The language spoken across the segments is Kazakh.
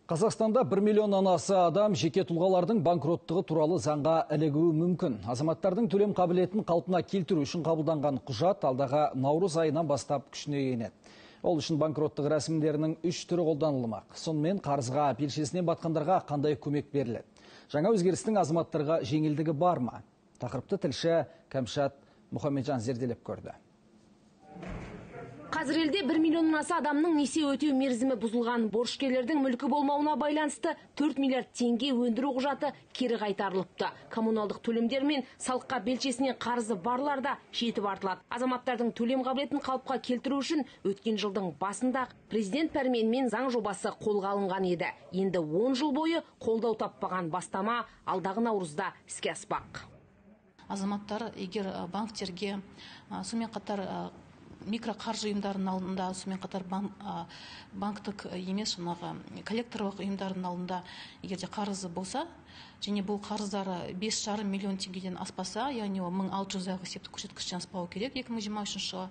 Қазақстанда 1 миллионнан аса адам жеке тұлғалардың банкроттығы туралы заңға ілігуі мүмкін. Азаматтардың төлем қабілетін қалпына келтіру үшін қабылданған құжат алдағы наурыз айынан бастап күшіне енеді. Ол үшін банкроттық рәсімдерінің 3 түрі қолданылмақ. Сонымен қарызға белшесінен батқандарға қандай көмек беріледі? Жаңа өзгерістің азаматтарға жеңілдігі бар ма? Тақырыпты тілші Кәмшат Мұхамеджан зерделеп көрді. Қазір елде 1 миллионнан аса адамның несие өтеу мерзімі бұзылған. Борышкерлердің мүлкі болмауына байланысты 4 миллиард теңге өндіру құжаты кері қайтарылыпты. Коммуналдық төлемдер мен салыққа белшесінен қарызы барлар да жетіп артылады. Азаматтардың төлем қабілетін қалыпқа келтіру үшін өткен жылдың басында президент пәрменімен заң жобасы қолға алынған еді. Енді 10 жыл бойы қолдау таппаған бастама алдағы наурызда іске аспақ. Азаматтар егер банктерге сонымен қатар микроқаржы ұйымдарының алдында, сонымен қатар банктік емес, коллекторлық ұйымдардың алдында егерде қарызы болса, және бұл қарыздары 5,5 миллион теңгеден аспаса, яғни 1600 есептік көрсеткіштен аспауы керек 2023 жылы.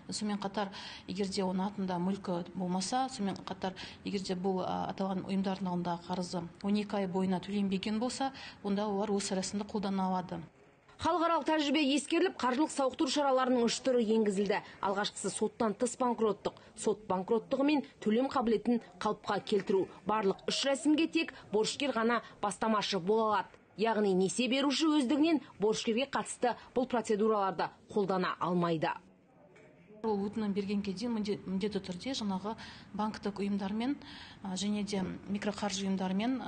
Сонымен қатар егерде оның атында мүлкі болмаса, сонымен қатар егерде бұл аталған ұйымдардың алдында қарызы 12 ай бойына төленбеген болса, онда олар осы рәсімді қолдана алады. Халықаралық тәжірибе ескеріліп, қаржылық сауықтыру шараларының 3 түрі енгізілді. Алғашқысы соттан тыс банкроттық. Сот банкроттығы мен төлем қабілетін қалыпқа келтіру. Барлық 3 рәсімге тек борышкер ғана бастамашы бола алады. Яғни несие беруші өздігінен борышкерге қатысты бұл процедураларды қолдана алмайды. Ол өтінім берген кезде міндетті түрде жаңағы банктік ұйымдармен және де микроқаржы ұйымдармен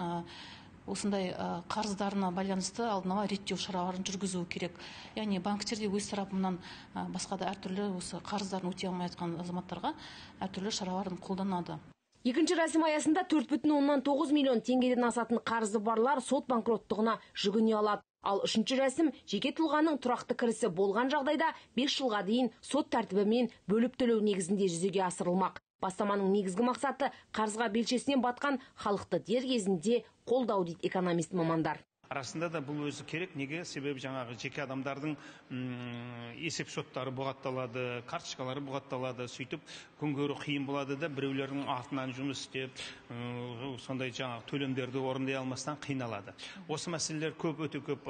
осындай қарыздарына байланысты алдын ала реттеу шараларын жүргізу керек. Яғни банктерде өз тарапынан басқа да әртүрлі осы қарыздарын өтей алмай жатқан азаматтарға әртүрлі шараларын қолданады. Екінші рәсім аясында 4,9 миллион теңгеден асатын қарызы барлар сот банкроттығына жүгіне алады. Ал үшінші рәсім жеке тұлғаның тұрақты кірісі болған жағдайда 5 жылға дейін сот тәртібімен бөліп төлеу негізінде жүзеге асырылмақ. Бастаманың негізгі мақсаты қарызға белшесінен батқан халықты дер кезінде қолдау дейді экономист мамандар. Арасында да бұл өзі керек. Неге? Себебі жаңағы жеке адамдардың есеп шоттары бұғатталады, карточкалары бұғатталады. Сөйтіп күн көру қиын болады да біреулердің артынан жұмыс істеп, сондай жаңағы төлемдерді орындай алмастан қиналады. Осы мәселелер өте көп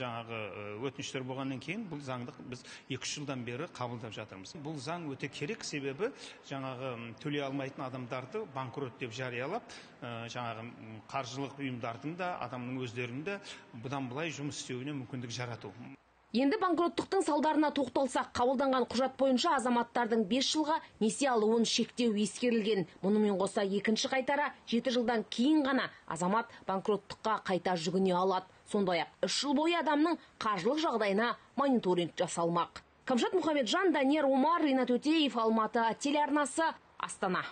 жаңағы өтініштер болғаннан кейін бұл заңды біз 2 жылдан бері қабылдап жатырмыз. Бұл заң өте керек, себебі жаңағы төлей алмайтын адамдарды банкрот деп жариялап, жаңағы қаржылық ұйымдардың да адамның өздерінің бұдан былай жұмыс істеуіне мүмкіндік жарату. Енді банкроттықтың салдарына тоқталсақ, қабылданған құжат бойынша азаматтардың 5 жылға несие алуын шектеу ескерілген. Мұнымен қоса екінші қайтара 7 жылдан кейін ғана азамат банкроттыққа қайта жүгіне алады. Сондай-ақ 3 жыл бойы адамның қаржылық жағдайына мониторинг жасалмақ. Кәмшат Мұхамеджан, Данияр Омар, Ринат Өтеев, Алматы телеарнасы, Астана.